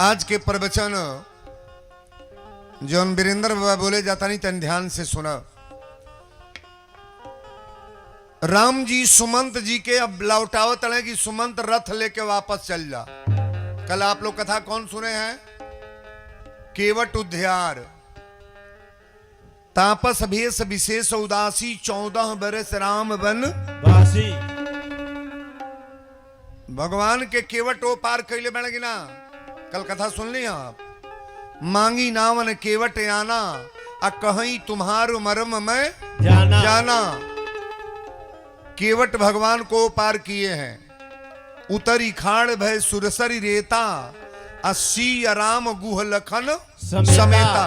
आज के प्रवचन जौन वीरेंद्र बाबा बोले जाता नहीं तन ध्यान से सुना। राम जी सुमंत जी के अब लौटावत है कि सुमंत रथ लेके वापस चल जा। कल आप लोग कथा कौन सुने हैं? केवट उद्यार तापस भेष विशेष उदासी 14 बरस राम बन बासी। भगवान के केवट ओ पार कैले बन गिना। कल कथा सुन ली आप। मांगी नावन केवट आना आ कहीं तुम्हारो मरम मैं जाना। केवट भगवान को पार किए हैं। उतरी खाड़ भय सुरसरी रेता अस्सी राम गुह लखन समेता।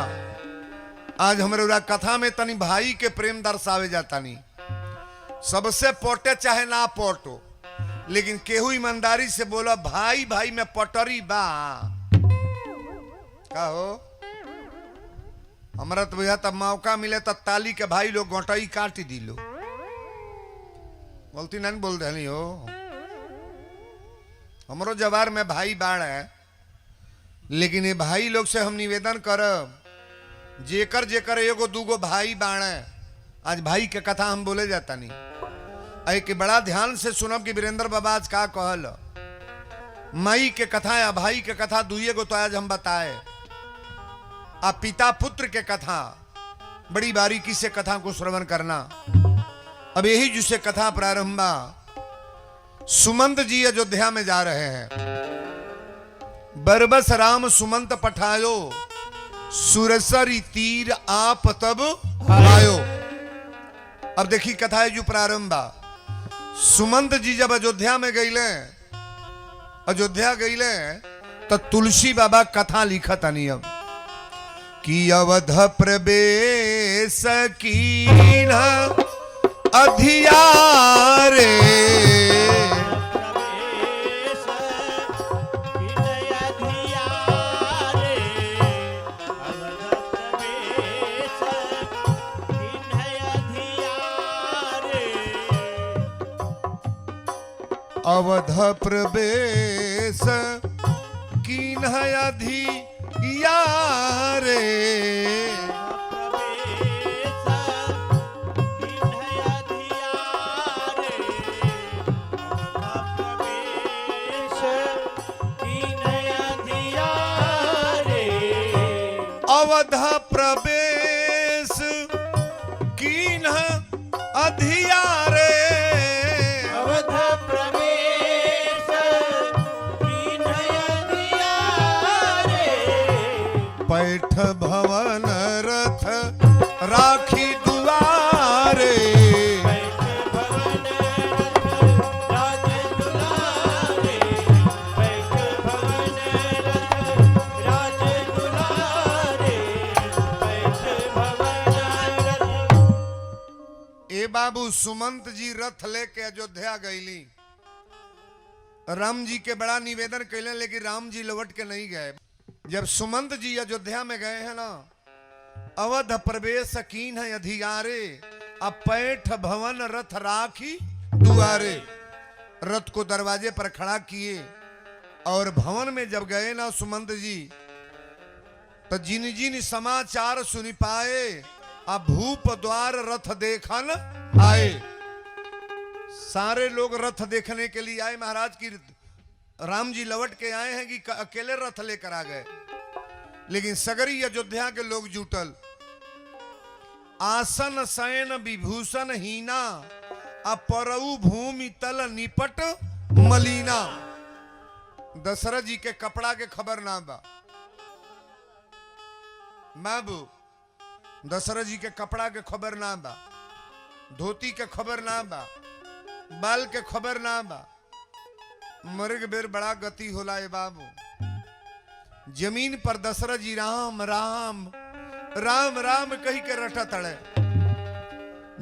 आज हमारे कथा में तनी भाई के प्रेम दर्शावे जाता नहीं। सबसे पोटे चाहे ना पोटो, लेकिन केहू ईमानदारी से बोला भाई भाई में पटरी बा का हो। हमारा तो भैया तब मौका मिले तब ताली के भाई लोग गोटाई काट दी लो। बोलती नहीं बोल रही हो। हमारो जवार में भाई बाढ़ है, लेकिन ये भाई लोग से हम निवेदन करब जेकर जेकर एगो दूगो भाई बाढ़ है। आज भाई के कथा हम बोले जाता नहीं। ऐ के बड़ा ध्यान से सुनब कि वीरेंद्र बाबा आज का कहल। माई के कथा या भाई के कथा दुइये गो तो आज हम बताए। आ पिता पुत्र के कथा बड़ी बारीकी से कथा को श्रवण करना। अब यही जिसे कथा प्रारंभा। सुमंत जी अयोध्या में जा रहे हैं। बरबस राम सुमंत पठायो सुरसरी तीर आप तब आयो। अब देखी कथा है जो प्रारंभा। सुमंत जी जब अयोध्या में गईले, अयोध्या गईले तो तुलसी बाबा कथा लिखत नहीं। अब कि अवध प्रवेश कीन अधियारे अवध प्रवेश कीन अधियारे अवध प्रवेश कीन अधियारे अवध प्रवेश कीन अधियारे। पैठ भवन रथ राखी दुआरे बाबू। सुमंत जी रथ लेके अयोध्या गईली। राम जी के बड़ा निवेदन कैले, लेकिन राम जी लौट के नहीं गए। जब सुमंत जी अयोध्या में गए हैं ना, अवध प्रवेश कीन है अधियारे अब पैठ भवन रथ राखी दुआरे। रथ को दरवाजे पर खड़ा किए और भवन में जब गए ना सुमंत जी, तो जिन जिन समाचार सुनी पाए अब भूप द्वार रथ देखन आए। सारे लोग रथ देखने के लिए आए। महाराज की राम जी लौट के आए हैं कि अकेले रथ लेकर आ गए, लेकिन सगरी अयोध्या के लोग जुटल। आसन शयन विभूषण हीना अपरऊ भूमि तल निपट मलीना। दशरथ जी के कपड़ा के खबर ना बा। बाबू दशरथ जी के कपड़ा के खबर ना बा, धोती के खबर ना बा, बाल के खबर ना बा। मर्ग बेर बड़ा गति होला है बाबू। जमीन पर दशरथ जी राम राम राम राम कही के रटा तड़े।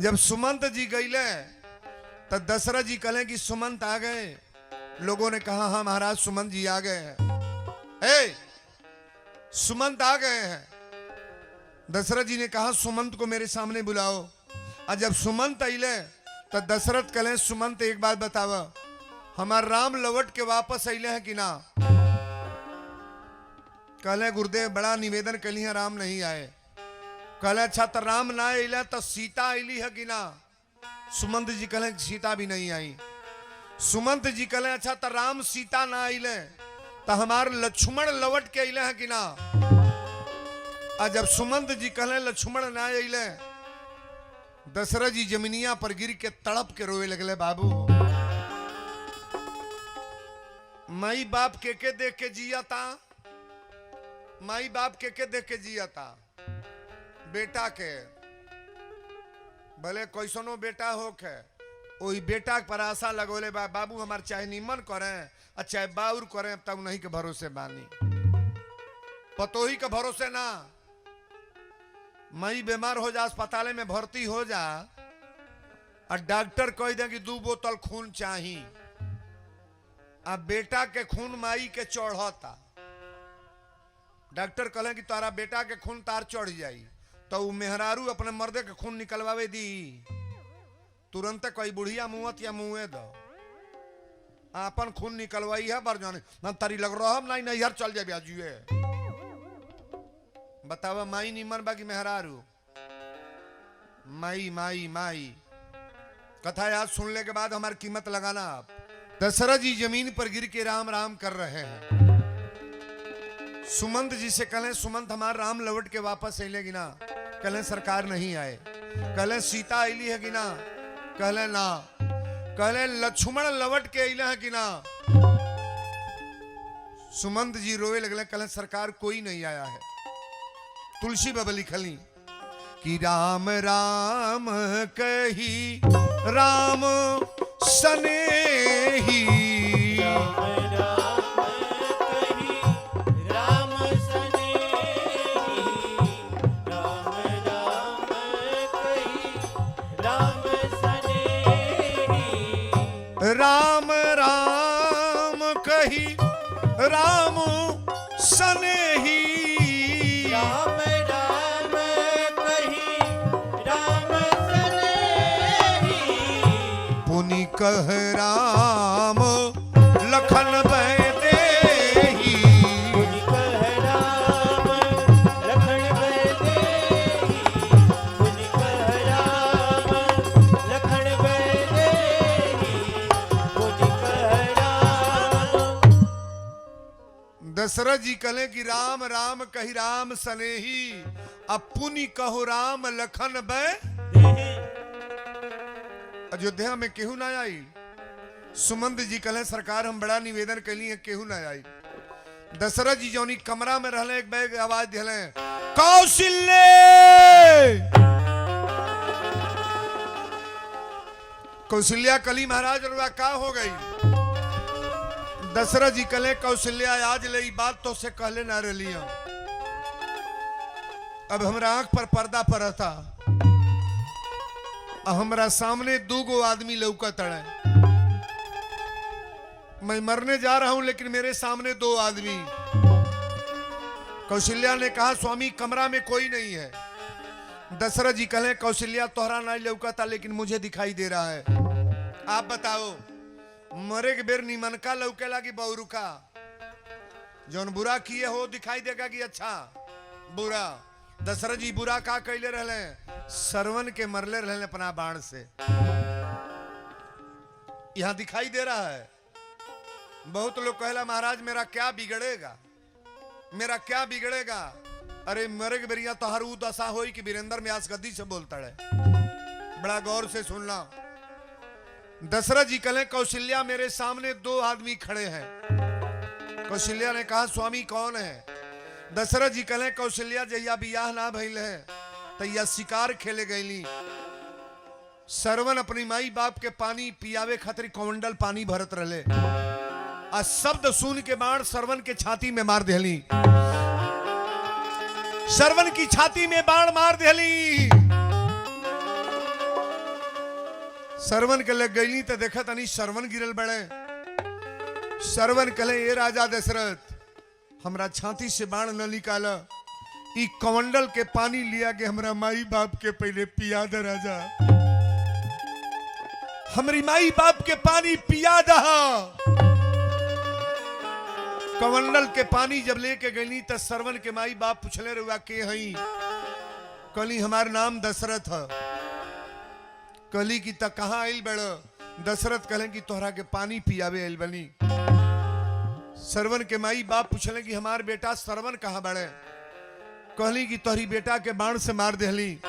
जब सुमंत जी गईले तो दशरथ जी कहे कि सुमंत आ गए। लोगों ने कहा हाँ महाराज सुमंत जी आ गए हैं। ए सुमंत आ गए हैं। दशरथ जी ने कहा सुमंत को मेरे सामने बुलाओ। और जब सुमंत अले तो दशरथ कहे सुमंत एक बात बतावा, हमार राम लौट के वापस अले हैं कि ना? कहले गुरुदेव बड़ा निवेदन कली है, राम नहीं आए। कहले अच्छा तो राम ना अले तो सीता अली है कि ना? सुमंत जी कहले सीता भी नहीं आई। सुमंत जी कहले अच्छा तो राम सीता ना अले तो हमार लक्ष्मण लौट के अले है कि ना? और जब सुमंत जी कहले लक्ष्मण ना अले, दशरथ जी जमीनिया पर गिर के तड़प के रोए लगले, बाबू माई बाप के देख के जिया था, माई बाप के देख के जिया था। बेटा के भले कैसनो बेटा हो के वही बेटा पर आशा लगोले बाबू हमार चाहे निमन करें और चाहे बाउर करें तब नहीं के भरोसे बानी, पतोही के भरोसे ना। मई बीमार हो जा, अस्पताल में भर्ती हो जा और डॉक्टर कह दे कि 2 बोतल खून चाहिए, अब बेटा के खून माई के चढ़ता। डॉक्टर कहले कि तारा बेटा के खून तार चढ़ जाई, तो वो मेहरारू अपने मर्दे के खून निकलवावे दी, तुरंत कोई बुढ़िया मुँहत या मुँहे दो अपन खून निकलवाई है बर जाने ना तारी लग रहा नहीं नहीं यार चल जाए आजुए। बतावा माई निमन बाकी मेहरारू? माई माई माई कथा याद सुनने के बाद हमारी कीमत लगाना। आप दशरथ जी जमीन पर गिर के राम राम कर रहे हैं। सुमंत जी से कहले सुमंत हमार राम लौट के वापस अले कि ना? कहले सरकार नहीं आए। कहले सीता अली है कि ना? कहले ना। कहले लक्ष्मण लौट के अले है कि ना? सुमंत जी रोए लगले, कहले सरकार कोई नहीं आया है। तुलसी बाबा लिखली कि राम राम कही राम सनेही, राम राम कही राम सनेही, राम राम कही राम सनेही, पुनि कह राम लखन बैदेही, पुनि कह राम लखन बैदेही, पुनि कह राम लखन बैदेही, पुनि कह राम। दशरथ जी कहले कि राम राम कही राम सनेही, अब पुनि कहो राम लखन बैदेही। अयोध्या में केहू ना आई। सुमंत जी कहले सरकार हम बड़ा निवेदन कैली है, केहू ना आई। दशरथ जी जौनी कमरा में रहले एक बैग आवाज दिले, कौशल्य कौशल्या कली महाराज रुआ का हो गई? दशरथ जी कहले कौशल्या आज ले बात तो से कहले ना रलिया, अब हमरा आंख पर पर्दा पड़ता, हमरा सामने 2 आदमी लौका तड़े, मैं मरने जा रहा हूं लेकिन मेरे सामने 2 आदमी। कौशल्या ने कहा स्वामी कमरा में कोई नहीं है। दशरथ जी कहले कौशल्या तोहरा नहीं लौका था लेकिन मुझे दिखाई दे रहा है, आप बताओ मरे के बेर निमन का लौके लागी बहुरू का? जौन बुरा किए हो दिखाई देगा कि अच्छा बुरा। दशरथ जी बुरा का कैले रहले? सरवन के मरले रहले अपना बाण से, यहां दिखाई दे रहा है। बहुत लोग कहला महाराज मेरा क्या बिगड़ेगा, मेरा क्या बिगड़ेगा? अरे मरे के बेरिया तो हर दशा होई कि वीरेंद्र व्यास गद्दी से बोलता है, बड़ा गौर से सुनना। दशरथ जी कहले कौशल्या मेरे सामने 2 आदमी खड़े हैं। कौशल्या ने कहा स्वामी कौन है? दशरथ जी कहले कौशल्या जहिया बियाह ना भइल है तैया शिकार खेले गईली, सरवन अपनी माई बाप के पानी पियावे खातिर कमंडल पानी भरत रहे, आ शब्द सुन के बाण सरवन के छाती में मार देली, सरवन की छाती में बाण मार देली। सरवन के लग गईली तो देखा तनी सरवन गिरल बड़े। सरवन कहले ए राजा दशरथ हमरा छाती से बाण न निकाला, ई कमंडल के पानी लिया के हमरा माई बाप के पहले पिया दे राजा, हमारी माई बाप के पानी पिया दहा। कमंडल के पानी जब लेके गई त सरवन के माई बाप पूछले रुआ के हई, कहली हमार नाम दशरथ है। कहली कि त कहाँ आइल बड़? दशरथ कहले कि तोहरा के पानी पियावे आइल बनी। सरवन के माई बाप पूछले कि हमार बेटा सरवन कहाँ बड़े? कहली कि तोहरी बेटा के बाण से मार देहली।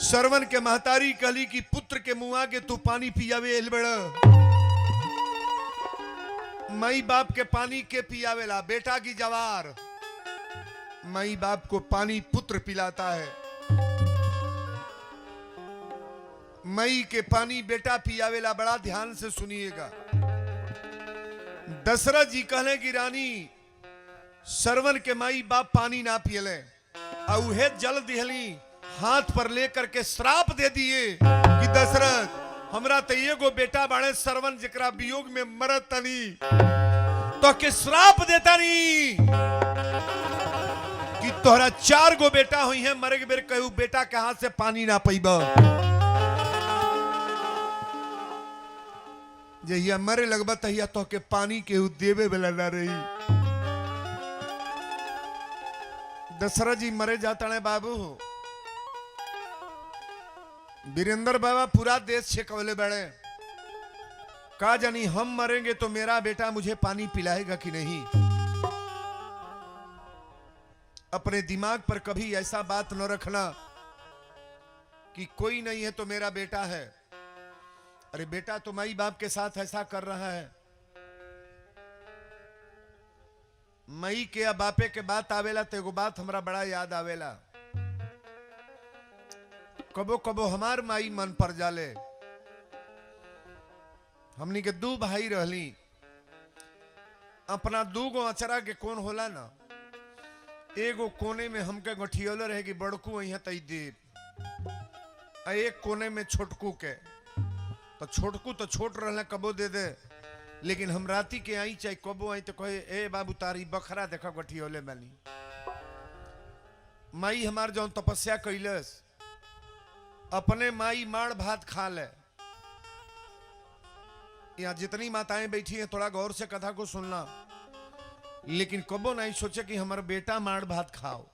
सरवन के महतारी कहली कि पुत्र के मुआ के तू पानी पियावे आइल बड़। माई बाप के पानी के पियावेला? बेटा की जवार। माई बाप को पानी पुत्र पिलाता है, मई के पानी बेटा पियावेला। बड़ा ध्यान से सुनिएगा। दशरथ जी कहले कि रानी सरवन के माई बाप पानी ना पियले, उहे जल दिहली हाथ पर लेकर के श्राप दे दिए कि दशरथ हमरा तो एगो बेटा बाड़े सरवन जकरा वियोग में मरत तनी, तो के श्राप देता नी कि तोहरा 4 गो बेटा हुई है, मरे के बेर कहू बेटा के हाथ से पानी ना पीबा। जहिया मरे लगबा तहिया तो के पानी के देवे वाला ना रही। दशरथ जी मरे जाता है बाबू। वीरेंद्र बाबा पूरा देश छेकवले बड़े, का जानी हम मरेंगे तो मेरा बेटा मुझे पानी पिलाएगा कि नहीं। अपने दिमाग पर कभी ऐसा बात न रखना कि कोई नहीं है तो मेरा बेटा है। अरे बेटा तो माई बाप के साथ ऐसा कर रहा है। मई के या बापे के बात आवेला तो एगो बात हमरा बड़ा याद आवेला। कबो कबो हमार माई मन पर जाले। हमनी के 2 भाई रहली, अपना 2 गो अचरा के कौन होला ना, एगो कोने में हमके गठियोले रहे कि बड़कू अहिया तई देव, एक कोने में छोटकू के। तो छोटकू तो छोट रहले कबो दे दे, लेकिन हम राती के आई चाहे कबो आई तो कहे ए बाबू तारी बखरा देखा गठियोले बानी। माई हमार जौन तपस्या कैलस, अपने माई माड़ भात खा ले। यहाँ जितनी माताएं बैठी हैं थोड़ा गौर से कथा को सुनना, लेकिन कबो नहीं सोचे कि हमारा बेटा माड़ भात खाओ।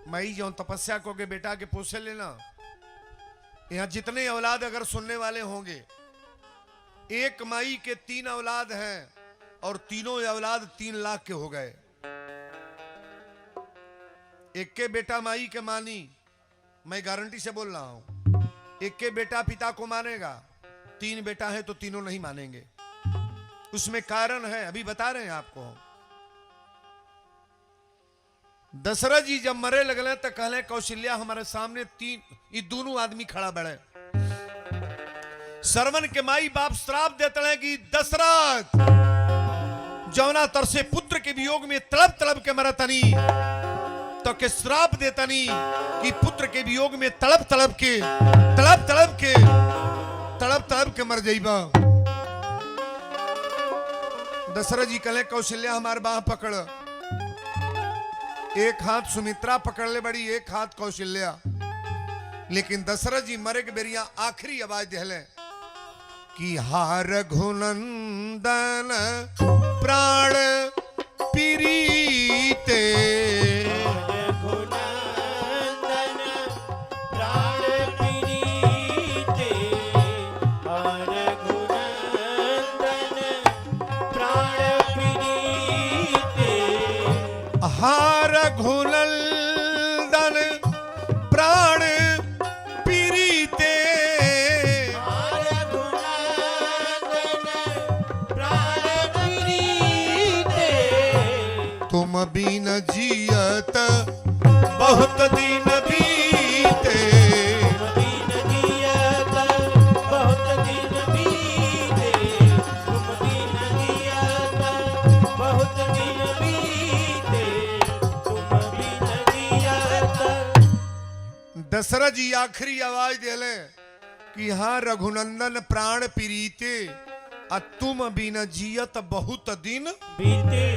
माई जो तपस्या को के बेटा के पोसे लेना। यहाँ जितने औलाद अगर सुनने वाले होंगे, एक माई के 3 औलाद हैं और तीनों औलाद 3 लाख के हो गए। एक के बेटा माई के मानी, मैं गारंटी से बोल रहा हूं, एक के बेटा पिता को मानेगा, 3 बेटा है तो तीनों नहीं मानेंगे। उसमें कारण है, अभी बता रहे हैं आपको। दशरथ जी जब मरे लगले तो कहले कौशल्या हमारे सामने 3 ये दोनों आदमी खड़ा बड़े। सरवन के माई बाप श्राप देते हैं कि दशरथ जौना तर से पुत्र के वियोग में तड़प तड़प के मरतनी, तो के श्राप देतनी कि पुत्र के वियोग में तड़प तड़प के मर जाइबा। दशरथ जी कहले कौशल्या हमार बाह पकड़। एक हाथ सुमित्रा पकड़ ले बड़ी, एक हाथ कौशल्या। लेकिन दशरथ जी मरे के बेरिया आखिरी आवाज दिले कि हार रघुनंदन प्राण पीरीते, हार घुनंदन प्राण पीरीते, तुम बिन जियत बहुत दिन बीते, दशरथ जी आखिरी आवाज दिले कि हाँ रघुनंदन प्राण पीरीते, आ तुम बिन जियत बहुत दिन बीते।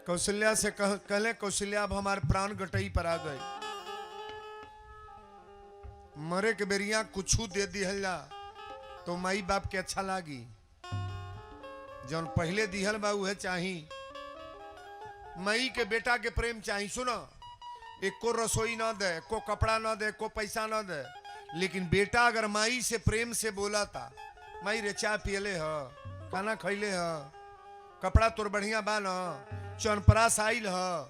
कौशल्या से कहले कौशल्या अब हमारे प्राण गटई पर आ गए, मरे के बेरिया कुछ दे दिहला तो माई बाप के अच्छा लागी। जौन पहले दिहल बा उहे चाही। मई के बेटा के प्रेम चाही। सुनो, एको रसोई ना दे, एको कपड़ा ना दे, एको पैसा ना दे, लेकिन बेटा अगर माई से प्रेम से बोला था, माई रे चाय पियले ह, खाना खैले ह, कपड़ा तोर बढ़िया बा न, चनपरास आइल ह,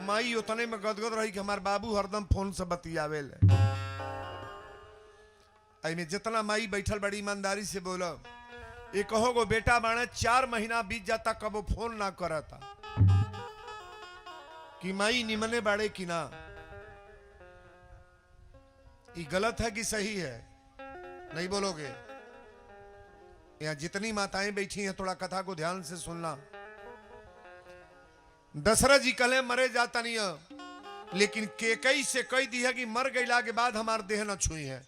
माई उतने में गदगद रही कि हमार बाबू हरदम फोन से बतियावेले। में जितना माई बैठल बड़ी ईमानदारी से बोलो, एक गो बेटा बाणे 4 महीना बीत जाता कबो फोन ना करता कि माई निमने बाड़े कि ना। ये गलत है कि सही है? नहीं बोलोगे? यहाँ जितनी माताएं बैठी हैं थोड़ा कथा को ध्यान से सुनना। दशरथ जी कले मरे जाता नहीं है, लेकिन केकई से कही दी है कि मर गईला के बाद हमार देह न छुई है।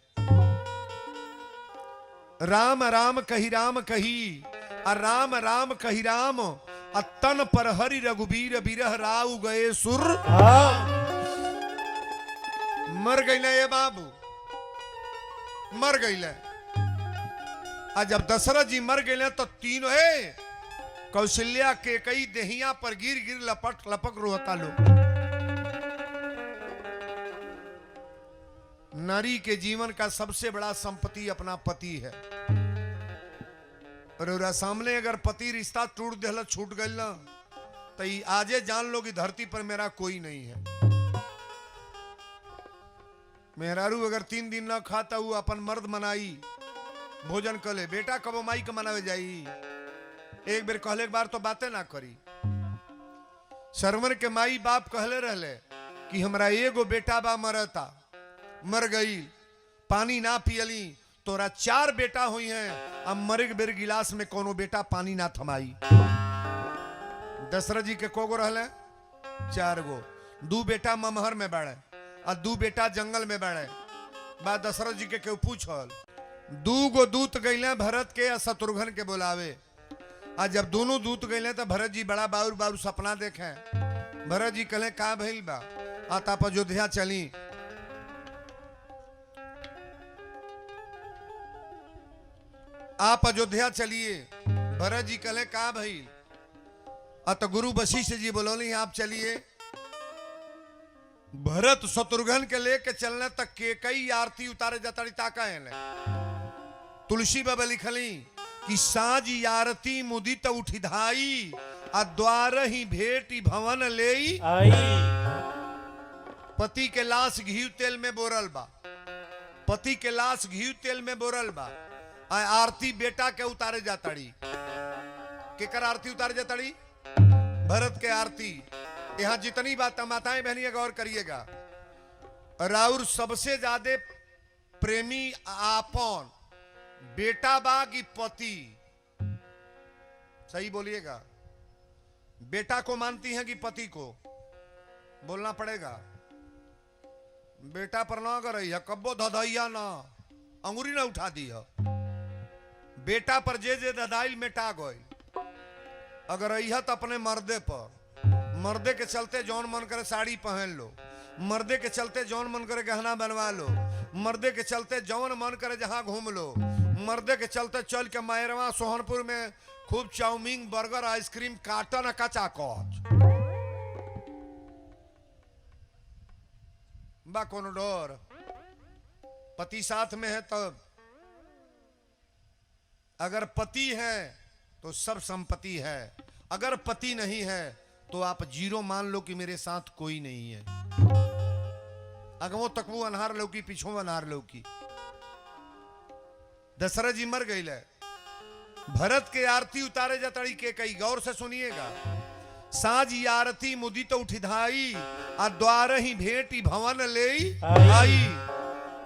राम राम कही राम कही, राम राम कही राम, तन पर हरि रघुबीर बिरह राउ गए सुर। मर गईले ये बाबू, मर गईले। आज जब दशरथ जी मर गए तो तीनों कौशल्या के कई देहिया पर गिर गिर लपट लपक रोता लो। नारी के जीवन का सबसे बड़ा संपत्ति अपना पति है, और सामने अगर पति रिश्ता टूट दिल छूट गई ना तो आजे जान लो कि धरती पर मेरा कोई नहीं है। मेहरारू अगर 3 दिन ना खाता हुआ अपन मर्द मनाई भोजन कर ले, बेटा कबो माई के मनावे जाई, एक बेर कहले एक बार तो बातें ना करी। सरवर के माई बाप कहले रहले कि हमरा एगो बेटा बा मरता, मर गई, पानी ना पियली, तोरा 4 बेटा हुई हैं, अब मरे बेर गिलास में कोनो बेटा पानी ना थमाई। दशरथ जी के कोगो रहले 4 गो, 2 बेटा ममहर में बाड़े और 2 बेटा जंगल में बाड़े। बाद दशरथ जी के केहू पूछल, 2 गो दूत गईले भरत के और शत्रुघ्न के बुलावे। आज जब दोनों दूत गईले तो भरत जी बड़ा बाउर बाउर सपना देखे। भरत जी कहले का भइल बा? आता पर अयोध्या चली। आप अयोध्या चलिए। भरत जी कहले का भइल? तो गुरु वशिष्ठ जी बोलोली आप चलिए। भरत शत्रुघ्न के लेके चलने तक के कई आरती उतारे जाता ताका है। तुलसी बाबा लिखली कि साँझ आरती मुदित उठिधाई, द्वार ही भेटी भवन ले आई। पति के लाश घी तेल में बोरल बा, पति के लाश घी तेल में बोरल बा। आरती बेटा के उतारे जाताड़ी। केकर आरती उतारे जाताड़ी? भरत के आरती। यहां जितनी बात माताएं बहनियां गौर करिएगा, राउर सबसे ज्यादा प्रेमी आपन बेटा बा की पति? सही बोलिएगा। बेटा को मानती हैं कि पति को? बोलना पड़ेगा। बेटा पर ना कर कब्बो धधैया ना अंगुरी ना उठा दी है। बेटा पर जे जे ददाइल मेटा गई। अगर अह तो अपने मर्दे पर, मर्दे के चलते जौन मन करे साड़ी पहन लो, मर्दे के चलते जौन मन करे गहना बनवा लो, मर्दे के चलते जौन मन करे जहां घूम लो, मर्दे के चलते चल के मायरवा सोहनपुर में खूब चाउमीन बर्गर आइसक्रीम काटन कचा कच बा। कोनो डर? पति साथ में है तब। अगर पति है तो सब संपत्ति है, अगर पति नहीं है तो आप 0 मान लो कि मेरे साथ कोई नहीं है। अगवो तकवो अनहार लौकी, पीछो अनहार लौकी। दशरथ जी मर गई। भरत के आरती उतारे जाताड़ी के कई गौर से सुनिएगा। साँझ आरती मुदित उठिधाई, द्वार ही भेटी भवन ले आई।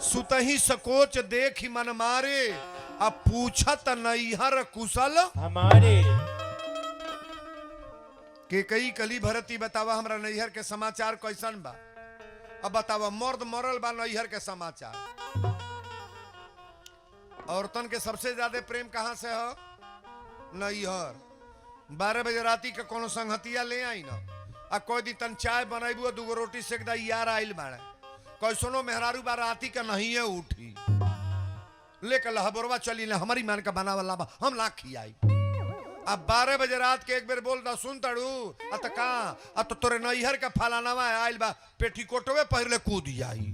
सुतही सकोच देखी मन मारे, अब पूछत नैहर कुशल हमारे। के कई कली भरती बतावा हमरा नैहर के समाचार कैसन बा। अब बतावा मर्द मरल बा, नैहर के समाचार। औरतन के सबसे ज्यादा प्रेम कहां से है? नैहर। 12 बजे राती के कोनो संगतिया ले आई ना, आ कोई दिन तन चाय बनाइबू, 2 रोटी सेक दा, यार आइल बाड़े। कैसनो मेहरारू बा राती के नहीं है उठी, लेकर लहबरवा चली ले हमारी मान का बना वाला बा, हम ला खियाई। अब 12 बजे रात के एक बेर बोल दा सुन तड़ू अत का अत तोरे नैहर का फलानावा आइल बा पेटीकोटवे पहिरले कूद जाई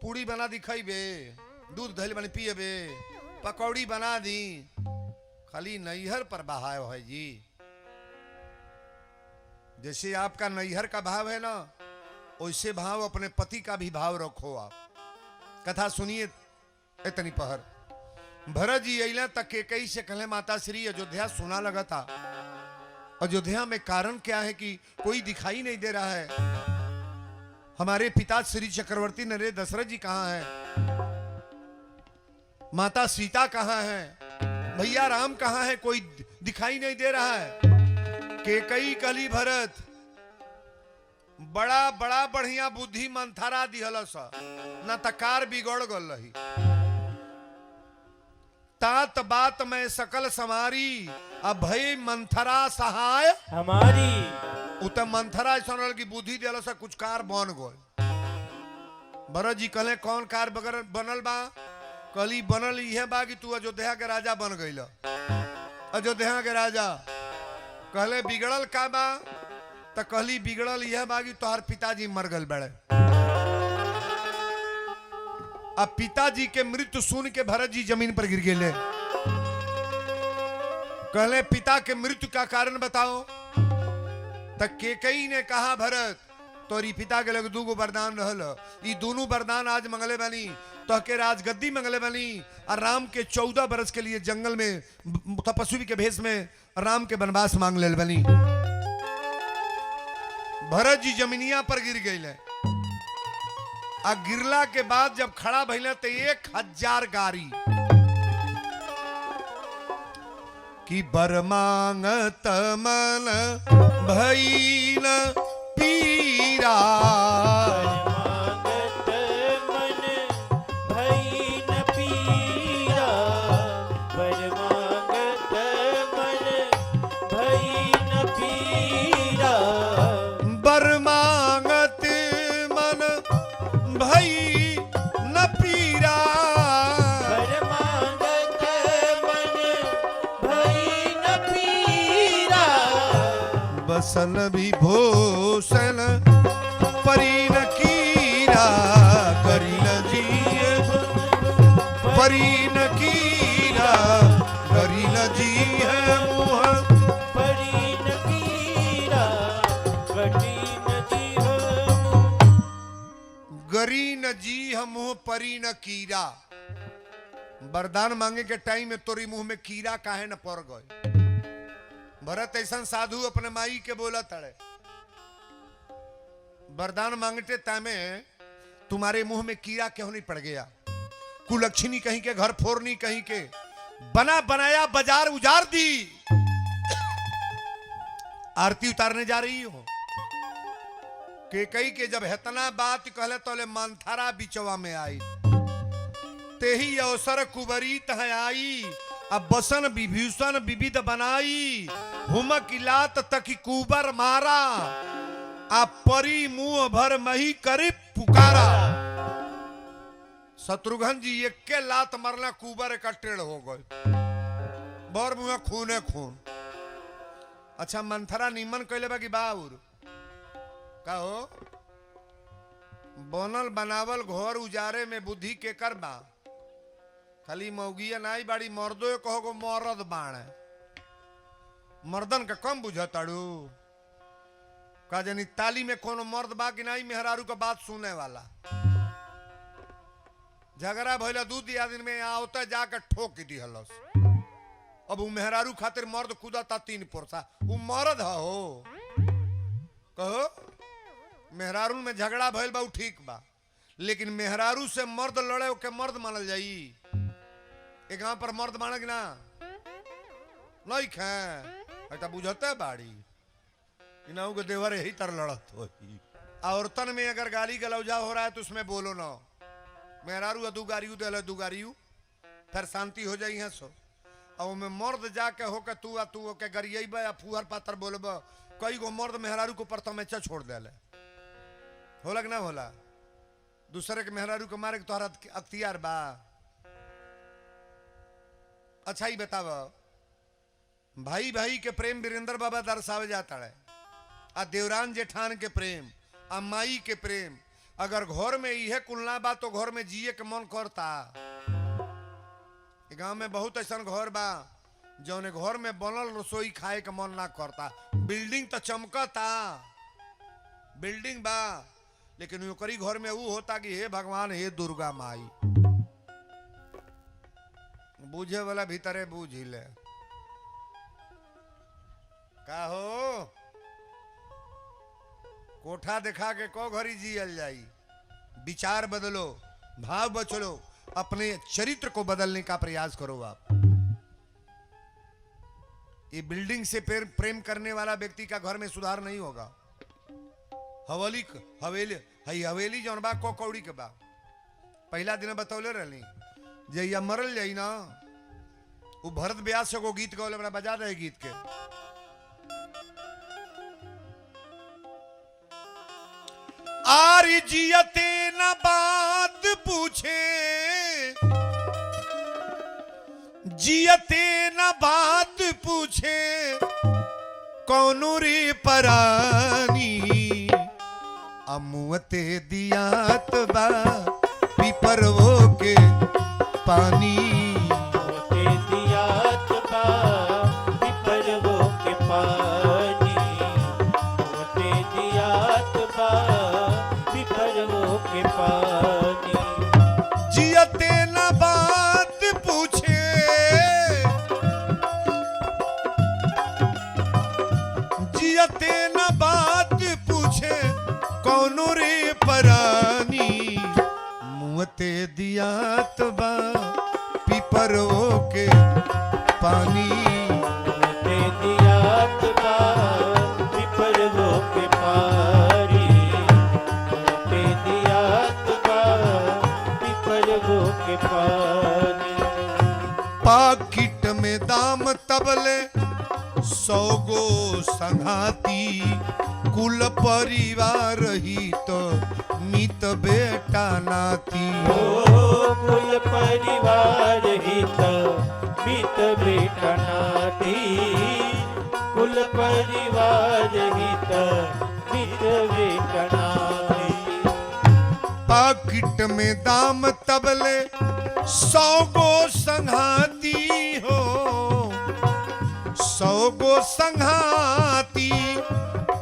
पूड़ी बना दी खइबे दूध धइल बनी पियबे पकौड़ी बना दी खाली नैहर पर बहाव है जी जैसे आपका नैहर का भाव है ना वैसे भाव अपने पति का भी भाव रखो आप कथा सुनिए इतनी पहर भरत जी अला तक के कई से कहले माता श्री अयोध्या सुना लगा था अयोध्या में कारण क्या है कि कोई दिखाई नहीं दे रहा है हमारे पिता श्री चक्रवर्ती नरेश दशरथ जी कहाँ है माता सीता कहाँ है भैया राम कहाँ है कोई दिखाई नहीं दे रहा है के कई कली भरत बड़ा बड़ा बढ़िया बुद्धि मंथरा दिहलस न तकार बिगड़ गल रही तात बात में सकल समारी अब भई मंथरा सहाय हमारी उत मंथरा ऐसा की बुद्धि दिला से कुछ कार बन गए भरत जी कहले कौन कार बगर बनल बा कली बनल यह बा कि तू अयोध्या के राजा बन गईल अयोध्या के राजा कहले बिगड़ल का बा त कहली बिगड़ल यह बा कि तोहर पिताजी मर गल बड़े अब पिताजी के मृत्यु सुन के भरत जी जमीन पर गिर गए कहले पिता के मृत्यु का कारण बताओ तक केकई ने कहा भरत तोरी पिता के लगे दूगो वरदान रहल ई दोनों वरदान आज मंगले बनी तो के राजगद्दी मंगले बनी और राम के 14 बरस के लिए जंगल में तपस्वी के भेष में राम के वनवास मांग ले बनी भरत जी जमीनिया पर गिर गए आ गिरला के बाद जब खड़ा भइले तो 1000 गारी कि बर मांगत मन भई न पीरा मांगत मन भई न पीरा बर मांगत मन भई न पीरा बर मांगत मन भई न पीरा बर मांगत मन भई न पीरा बसन विभूषण परी न कीरा करी न जिय परी न कीरा करी न जिय मुह परी न कीरा कटी न जीव गरी न जी हम मुंह परी न कीरा वरदान मांगे के टाइम में तोरी मुंह में कीड़ा काहे न पड़ गए भरत ऐसा साधु अपने माई के बोला तड़े वरदान मांगते तामे तुम्हारे मुंह में कीड़ा क्यों नहीं पड़ गया कुलक्षणी कहीं के घर फोड़नी कहीं के बना बनाया बाजार उजाड़ दी आरती उतारने जा रही हो के कई के जब हेतना बात कहले तो मंथरा बिचवा में आई तेही अवसर कुबरीत है आई अब बसन विभूषण विविध बनाई हुमक इलात तक कुबर मारा आप परी मुंह भर मही करी पुकारा शत्रुघ्न जी एक के लात मरना कुबर का टेढ़ हो गए बर मुंह खूने खून अच्छा मंथरा निमन कैले बा कि बाउर का हो बनल बनावल घर उजारे में बुद्धि के कर बा खाली मौगिया नाई बाड़ी मर्दो कहो मरद बाण मर्दन का कम बुझताड़ू का जानी ताली में कोनो मर्द बा कि नहीं मेहरारू का बात सुने वाला झगड़ा भइला 2 दिन में आवता जाकर ठोक दिहलस अब वो मेहरारू खातिर मर्द कूदता 3 पोरसा वो मर्द हो कहो मेहरारू में झगड़ा भइल बा ठीक बा लेकिन मेहरारू से मर्द लड़े के मर्द मानल जाई एक गांव पर मर्द मानक ना नहीं खे बुझते बाड़ी इनाऊ के देवर यही तर लड़त हो औरतन में अगर गाली गलौजा हो रहा है तो उसमें बोलो ना मेहरारू दुगारियू दे दुगारियू फिर शांति हो जाई है सो और में मर्द जाके होके तू के गरियब या फुहर पातर बोलब कई गो मर्द मेहरारू को परतमेचा छोड़ देले होला कि ना होला दूसरे के मेहरारू को मारे के तोहरा अख्तियार बा अच्छा ही बताव, भाई भाई के प्रेम वीरेंद्र बाबा दर्शावे जाता है, आ देवरान जेठान के प्रेम, आ माई के प्रेम, अगर घर में यह कुलना बा तो घर में जिए के मन करता। गांव में बहुत ऐसा घर बा जौने घर में बनल रसोई खाए के मन ना करता। बिल्डिंग तो चमकता, बिल्डिंग बा, लेकिन ओकरी घर में वो होता कि हे भगवान हे दुर्गा माई। बूझे वाला भीतरे बूझ ले का हो, कोठा दिखा के को घरी जियल जाई। विचार बदलो, भाव बचलो, अपने चरित्र को बदलने का प्रयास करो। आप ये बिल्डिंग से प्रेम करने वाला व्यक्ति का घर में सुधार नहीं होगा। हवेली जौन बा को कौड़ी के बा, पहला दिन बतौले रहनी जैया मरल जाई ना, वो भरत व्यास से को गीत गौले बड़ा बजा रहे गीत के। आरी जियते न बात पूछे, जियते न बात पूछे, कौनो रे परानी, अमुअते दियात बा पिपरवो के पानी। अमुअते दियात बा पिपरवो के पानी, अमुअते दियात बा पिपरवो के पानी। जियते न बात पूछे, जियते न बात पूछे, कौनो रे परानी, मुँहते दियात बा पिपरवो के पानी। मुँहते दियात बा पिपरवो के पानी, मुँहते दियात बा पिपरवो के पानी। पाकिट में दाम तबले 100 गो संघाती, कुल परिवार ही तो मित बेटा नाती। कुल परिवार हित मित बेटा नाती, कुल परिवार हित मित बेटा नाती। पाकिट में दाम तबले 100 गो संघाती हो, 100 गो संघाती,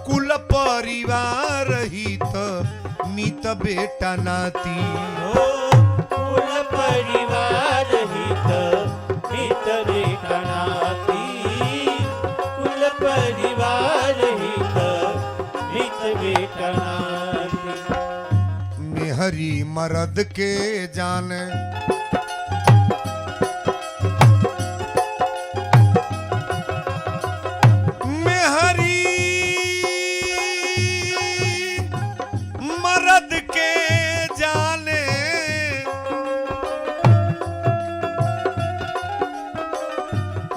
कुल परिवार हित मित बेटा नाती। कुल परिवार हित मित बेटा नाती, कुल परिवार हित मित बेटा नाती। मेहरी मर्द के जाने, मर्द के जाने,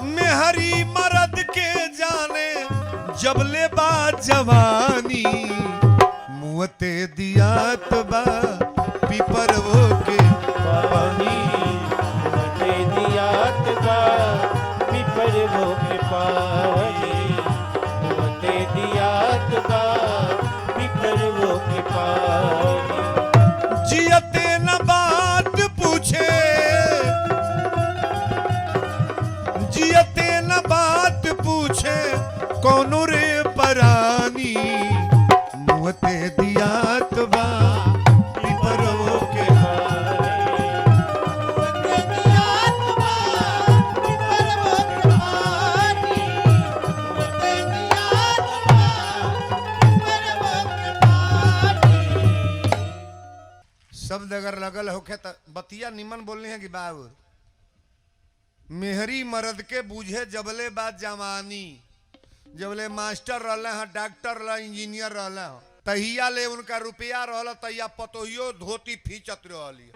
मेहरी मर्द के जाने, जबले बा जवानी, मुँहते दियात बा पिपरवो के पानी। मुँहते दियात बा पिपरवो के पानी, मुँहते दियात बा पिपरवो के पानी। जियते न बात पूछे, जियते न बात पूछे, कौनो रे परानी, मुँहते दियात बा पिपरवो के पानी। मुँहते दियात बा पिपरवो के पानी, मुँहते दियात बा पिपरवो के पानी। शब्द अगर लगल होखे तो बतिया निमन बोलने हैं कि बाबू। मेहरी मर्द के बूझे जबले बात जवानी, जबले मास्टर रहले हैं, डॉक्टर रहले, इंजीनियर रहले हैं, तहिया ले उनका रुपया रहल, तहिया पतोहियो धोती फीचत रहली,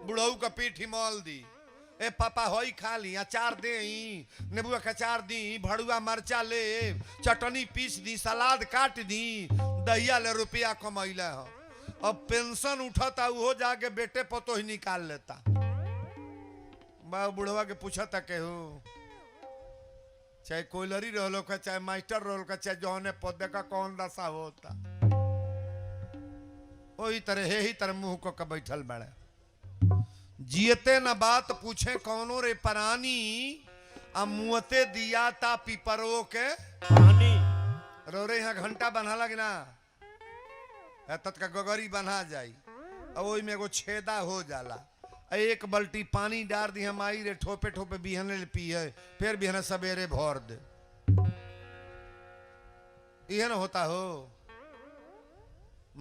बुढ़ऊ का पीठ हिमल दी, ए पापा होई खा ली, अचार दे, नींबू का अचार दी, भड़ुआ मरचा ले, चटनी पीस दी, सलाद काट दी, दहिया ले रुपया कमैले हो। अब पेंशन उठता वो जाके बेटे पतो ही निकाल लेता। बा बुढ़वा के पूछा था केहू चाहे कोयलरी रहलो का चाहे मास्टर रहलो का चाहे जौने पौधे का कौन दशा होता वही तरह ही तरह मुंह को का बैठल बड़े जियते न बात पूछे कौनो रे परानी आ मुँहते दिया ता पिपरो के पानी रो रे यहाँ घंटा बना लगे ना तत्का गगरी बना जाई और वही में एगो छेदा हो जाला एक बल्टी पानी डाल दी हम आई रे ठोपे ठोपे बिहने ले पिए फिर बिहने सवेरे भर दे यह ना होता हो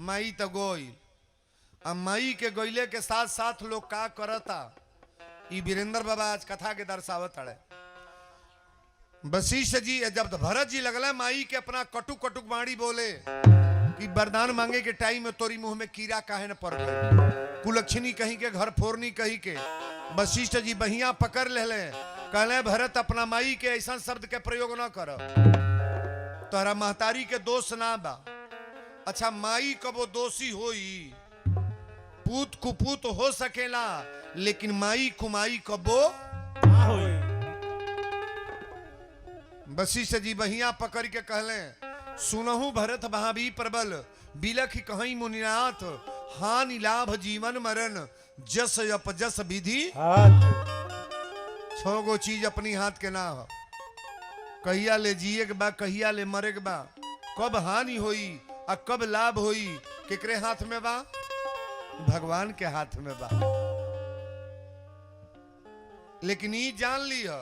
माई तो गोई अब माई के गोइले के साथ साथ लोग का करता ई वीरेंद्र बाबा आज कथा के दर्शावत है वशिष्ठ जी जब भरत जी लगला माई के अपना कटुक कटुक बाणी बोले कि वरदान मांगे के टाइम में तोरी मुंह में कीड़ा काहे न पड़ गए कुलक्षणी कहीं के घर फोरनी कहीं के वशिष्ठ जी बहिया पकड़ ले कहले भरत अपना माई के ऐसा शब्द के प्रयोग न कर तोहरा महतारी के दोष ना बा अच्छा माई कबो दोषी होई पूत कुपूत हो सकेला लेकिन माई कुमाई कबो ना होई वशिष्ठ जी बहिया पकड़ के कहले सुनहु भरत भाभी प्रबल बिलख कहीं मुनिनाथ हानि लाभ जीवन मरण जस अपजस विधि हाथ छो गो चीज अपनी हाथ के ना हो कहिया ले जिए के बा कहिया ले मरे के बा कब हानि होई आ कब लाभ होई केकरे हाथ में बा भगवान के हाथ में बा लेकिन ई जान लिया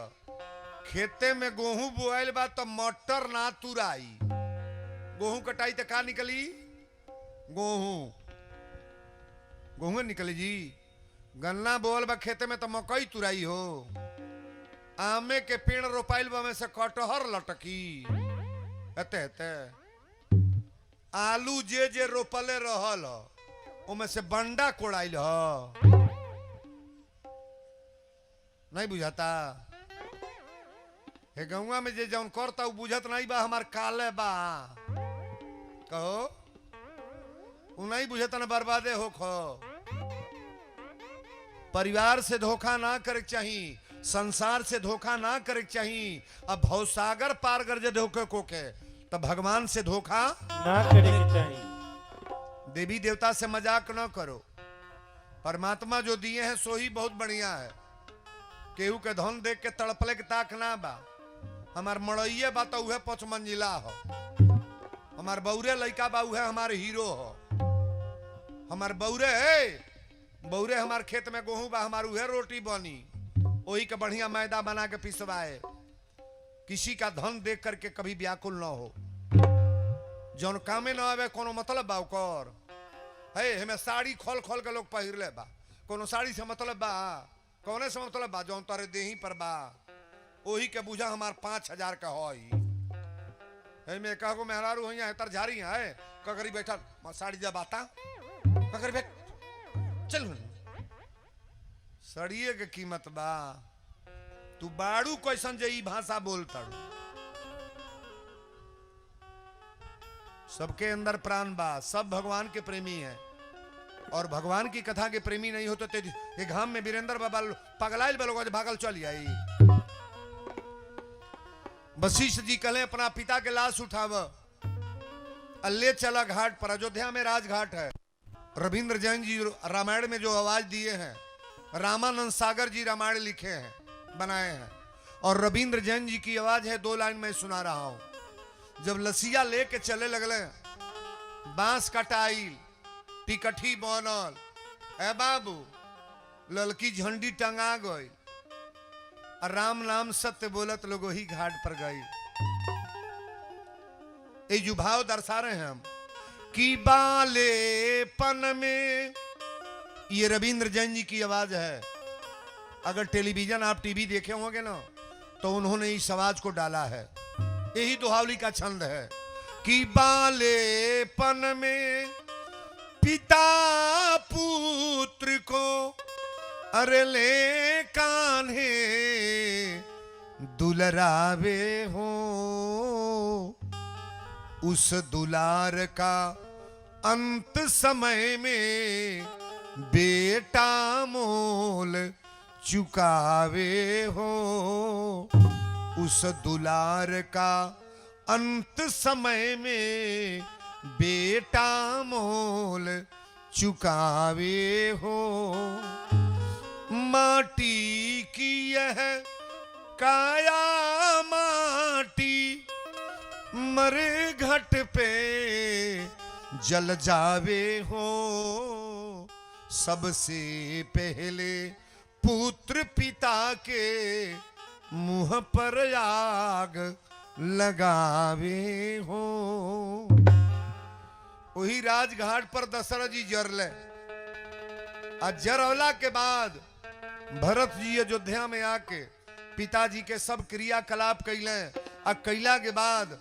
खेते में गेहूं बोआइल बा तो मटर ना तुराई गेहूं कटाई तो का निकली गेहूं निकली जी गन्ना बोल बा खेते में तो मकई तुराई हो आमे के पेड़ रोपाइल बा में से कटहर लटकी एते एते आलू जे जे रोपले रहल ओमे से बंडा कोड़ाइल ह नहीं बुझाता हे गौवा में जे जौन करता उ बुझत नहीं बा हमार काले बा कहो उ नहीं बुझता ना बर्बादे हो खो परिवार से धोखा ना करे चाहिए संसार से धोखा ना करे चाहिए अब भवसागर पार कर जे धोखे को के तब भगवान से धोखा ना करे के चाहिए देवी देवता से मजाक न करो परमात्मा जो दिए हैं सो ही बहुत बढ़िया है केहू के धन देख के तड़पले के ताक ना बा हमार मड़इये बा तो उहे 5 मंजिला हो हमार बौरे लइका बा उहे हमार हीरो हो हमार बौरे हमार खेत में गेहूं बा हमार उहे रोटी बनी वही के बढ़िया मैदा बना के पिसवाए किसी का धन देख करके कभी व्याकुल न हो जौन कामे न आवे कोनो मतलब बा ओकर है हमें साड़ी खोल खोल के लोग पहिर ले बा कोनो साड़ी से मतलब बा कौने से मतलब बा जौन तारे देही पर बा वही के बुझा हमार 5000 का होई है में कहो मेहरारू होइया है तर झारी है कगरी बैठा साड़ी जब आता कगरी बैठ चल सड़िए के कीमत बा तू बाड़ू कैसन जे ई भाषा बोलता सबके अंदर प्राण बा सब भगवान के प्रेमी है और भगवान की कथा के प्रेमी नहीं होते तो ये घाम में वीरेंद्र बाबा पगलाइल बलोग भागल चल आई वशिष्ठ जी कहले अपना पिता के लाश उठाव अल्ले चला घाट पर अयोध्या में राजघाट है रविंद्र जैन जी रामायण में जो आवाज दिए हैं रामानंद सागर जी रामायण लिखे हैं बनाए हैं और रविंद्र जैन जी की आवाज है 2 लाइन में सुना रहा हूं जब लसिया लेके चले लगले बांस कटाइल टिकठी बनल ए बाबू ललकी झंडी टंगा गई राम नाम सत्य बोलत लोग वही घाट पर गई ये जो भाव दर्शा रहे हैं हम कि बालेपन में ये रविंद्र जैन जी की आवाज है अगर टेलीविजन आप टीवी देखे होंगे ना तो उन्होंने इस आवाज को डाला है यही दोहावली का छंद है कि बालेपन में पिता पुत्र को अरे ले कान्हे दुलरावे हो उस दुलार का अंत समय में बेटा मोल चुकावे हो उस दुलार का अंत समय में बेटा मोल चुकावे हो। माटी की यह काया माटी मर घट पे जल जावे हो। सबसे पहले पुत्र पिता के मुंह पर आग लगावे हो। वही राजघाट पर दशरथ जी जरले। आ जरवला के बाद भरत जी अयोध्या में आके पिताजी के सब क्रियाकलाप कैले। आ कैला के बाद